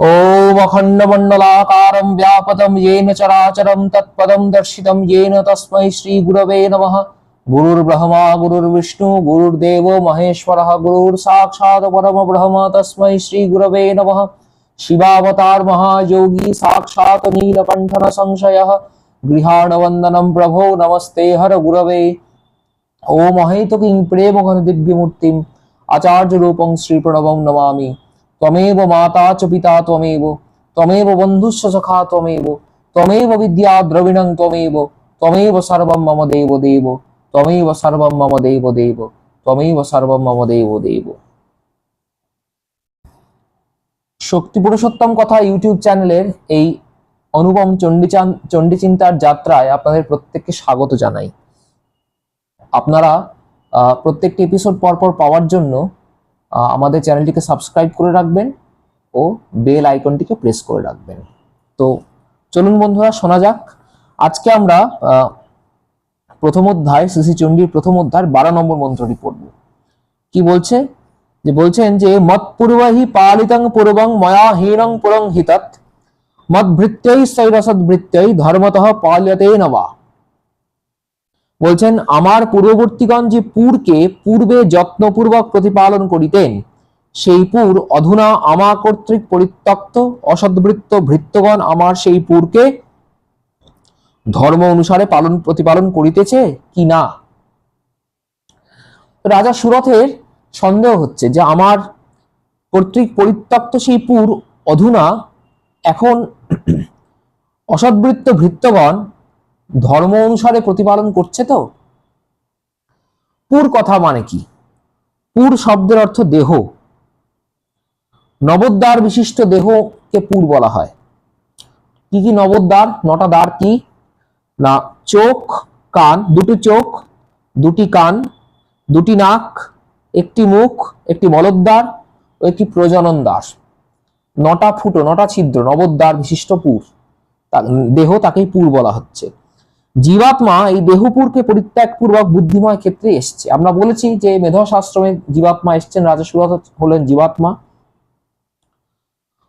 ओम अखंडमंडलाकारं व्यापतं येन चराचरं तत्पदं दर्शितं येन तस्मै श्री गुरवे नमः। गुरुर्ब्रह्मा गुरुर्विष्णु गुरुर्देवो महेश्वरः गुरुर्साक्षात् परमब्रह्म तस्मै श्री गुरवे नमः। शिवावतार महायोगी साक्षात् नीलकंठन संशयः गृहाणवंदनं प्रभो नमस्ते हर गुरवे। ओम अहेतुकीं प्रेम घन दिव्यमूर्तिम् आचार्य रूपं श्री प्रणवं नमामि। त्वमेव माता च पिता त्वमेव बन्धुश्च सखा त्वमेव विद्या द्रविणं त्वमेव सर्वं मम देव देव त्वमेव सर्वं मम देव देव त्वमेव सर्वं मम देव देव। শক্তি পুরুষোত্তম কথা ইউটিউব চ্যানেলের এই অনুপম চণ্ডীচিন্তার যাত্রায় আপনাদের প্রত্যেককে স্বাগত জানাই। আপনারা প্রত্যেকটি এপিসোড পরপর পাওয়ার জন্য আমাদের চ্যানেলটিকে সাবস্ক্রাইব করে রাখবেন ও বেল আইকনটিকে প্রেস করে রাখবেন। তো চলুন বন্ধুরা শোনা যাক। আজকে আমরা প্রথম অধ্যায় শ্রী চণ্ডীর প্রথম অধ্যায় 12 নম্বর মন্ত্রটি পড়ব। কি বলছে? বলছেন যে মত পূর্বহি পালিতং পূর্বং ময়া হীনং পুরং হিতৎ মদ ভৃত্যৈ সৈরসদ ভৃত্যৈ ধর্মতঃ পাল্যতে নবা। বলছেন আমার পূর্ববর্তীগণ যে পুরকে পূর্বে যত্নপূর্বক প্রতিপালন করিতেন সেই পুর অধুনা আমা কর্তৃক পরিত্যক্ত অসদ্বৃত্ত ভৃত্যগণ আমার সেই পুরকে ধর্ম অনুসারে প্রতিপালন করিতেছে কি না। রাজা সুরথের সন্দেহ হচ্ছে যে আমার কর্তৃক পরিত্যক্ত সেই পুর অধুনা এখন অসদ্বৃত্ত ভৃত্যগণ ধর্ম অনুসারে প্রতিপালন করছে। তো পুর কথা মানে কি? পুর শব্দের অর্থ দেহ। নবদ্বার বিশিষ্ট দেহকে পুর বলা হয়। কি কি নবদ্বার? 9টা দ্বার কি না? চোখ, কান, দুটি চোখ, দুটি কান, দুটি নাক, একটি মুখ, একটি মলদ্বার ও একটি প্রজনন দ্বার। 9টা ফুটো, 9টা ছিদ্র, নবদ্বার বিশিষ্ট পুর দেহ, তাকেই পুর বলা হচ্ছে। জীবাত্মা এই দেহপুরকে পরিত্যাগ পূর্বক বুদ্ধিময় ক্ষেত্রে এসছে। আমরা বলেছি যে মেধস আশ্রমে জীবাত্মা এসছেন, রাজা সুরথ হলেন জীবাত্মা।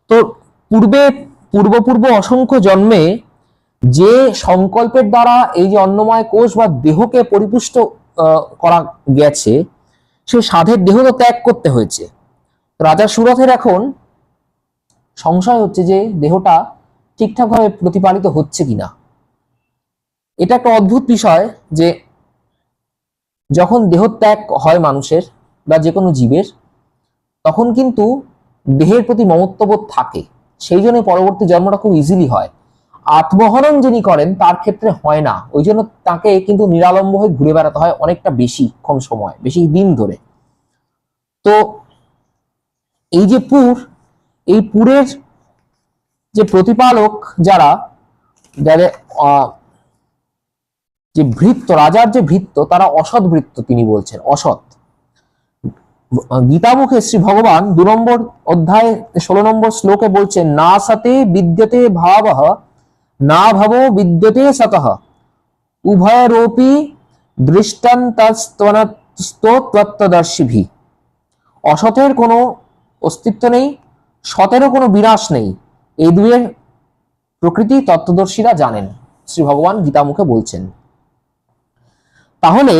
তো পূর্ব অসংখ্য জন্মে যে সংকল্পের দ্বারা এই যে অন্নময় কোষ বা দেহকে পরিপুষ্ট করা গেছে, সে সাধের দেহ তো ত্যাগ করতে হয়েছে। রাজা সুরথের এখন সংশয় হচ্ছে যে দেহটা ঠিকঠাকভাবে প্রতিপালিত হচ্ছে কিনা। এটা একটা অদ্ভুত বিষয় যে যখন দেহত্যাগ হয় মানুষের বা যে কোনো জীবের, তখন কিন্তু দেহের প্রতি মমত্ববোধ থাকে, সেই জন্য পরবর্তী জন্মটা খুব ইজিলি হয়। আত্মহরণ যিনি করেন তার ক্ষেত্রে হয় না, ওই জন্য তাকে কিন্তু নিরালম্ব হয়ে ঘুরে বেড়াতে হয় অনেকটা বেশিক্ষণ সময়, বেশি দিন ধরে। তো এই যে পুর, এই পুরের যে প্রতিপালক যারা যে ভৃত্য, রাজার যে ভৃত্য, তারা অসৎ ভৃত্য তিনি বলছেন, অসৎ। গীতামুখে শ্রী ভগবান 2 নম্বর অধ্যায় 16 নম্বর শ্লোকে বলছেন না সতে বিদ্যতে ভাবঃ না ভাবো বিদ্যতে সতঃ উভয়রূপী দৃষ্টান্তস্তত্ত্বদর্শিভি। অসতের কোনো অস্তিত্ব নেই, সতেরও কোনো বিনাশ নেই, এই দুয়ের প্রকৃতি তত্ত্বদর্শীরা জানেন, শ্রী ভগবান গীতামুখে বলছেন। তাহলে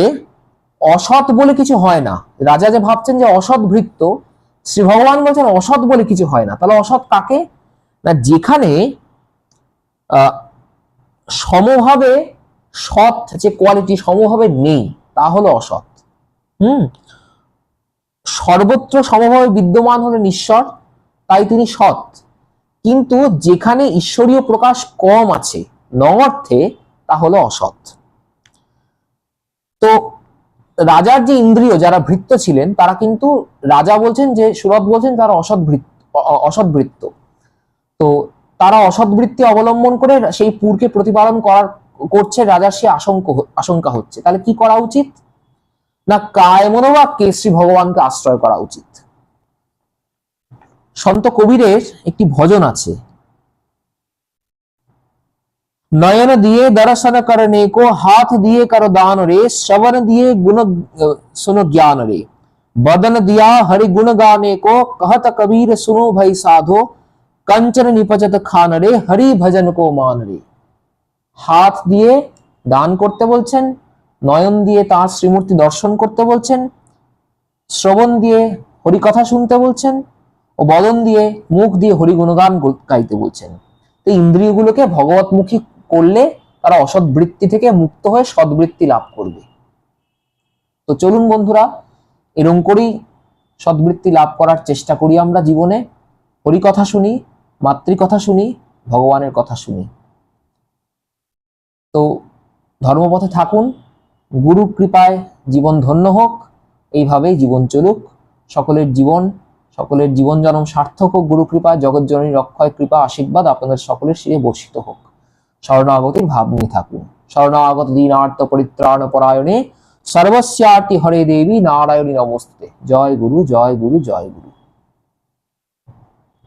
অসৎ বলে কিছু হয় না। রাজা যে ভাবছেন যে অসৎ ভৃত্য, শ্রী ভগবান বলছেন অসৎ বলে কিছু হয় না। তাহলে অসৎ কাকে? না, যেখানে সমভাবে সৎ যে কোয়ালিটি সমভাবে নেই, তা হলো অসৎ। সর্বত্র সমভাবে বিদ্যমান হলেন ঈশ্বর, তাই তিনি সৎ। কিন্তু যেখানে ঈশ্বরীয় প্রকাশ কম আছে নঅর্থে, তা হলো অসৎ। তো রাজার যে ইন্দ্রিয় যারা ভৃত্য ছিলেন, তারা কিন্তু রাজা বলছেন যে সুরথ বলছেন তারা অসৎ ভৃত্য। তো তারা অসৎ বৃত্তি অবলম্বন করে সেই পুরকে প্রতিপালন করছে রাজার সে আশঙ্কা হচ্ছে। তাহলে কি করা উচিত? না, কায় মনোবাক্যে শ্রী ভগবানকে আশ্রয় করা উচিত। সন্ত কবিরের একটি ভজন আছে, नयन दिए दर्शन करने को हाथ दिए कर दान रे श्रवण दिए गुण सुन ज्ञान रे बदन दिया हरि गुण गाने को कहत कबीर सुनो भई साधो कंचन निपचत खान रे हरि भजन को मान रे। हाथ দিয়ে দান করতে বলছেন, নয়ন দিয়ে তাঁর শ্রীমূর্তি দর্শন করতে বলছেন, শ্রবণ দিয়ে হরি কথা শুনতে বলছেন ও বদন দিয়ে মুখ দিয়ে হরি গুণগান গাইতে বলছেন। তো ইন্দ্রিয়গুলোকে ভগবতমুখী করলে তারা অসৎ বৃত্তি থেকে মুক্ত হয়ে সদ্বৃত্তি লাভ করবে। তো চলুন বন্ধুরা, এরকম করেই সদ্বৃত্তি লাভ করার চেষ্টা করি আমরা জীবনে। হরি কথা শুনি, মাতৃকথা শুনি, ভগবানের কথা শুনি। তো ধর্মপথে থাকুন, গুরু কৃপায় জীবন ধন্য হোক, এইভাবেই জীবন চলুক। সকলের জীবন জনম সার্থক হোক গুরু কৃপায়। জগৎজননী রক্ষয় কৃপা আশীর্বাদ আপনাদের সকলের শিরে বর্ষিত হোক। শরণাগতির ভাব নিয়ে থাকুন। শরণাগত দীনার্ত পরিত্রাণ পরায়ণে সর্বস্যার্তি হরে দেবী নারায়ণী নমস্তে। জয় গুরু, জয় গুরু, জয় গুরু।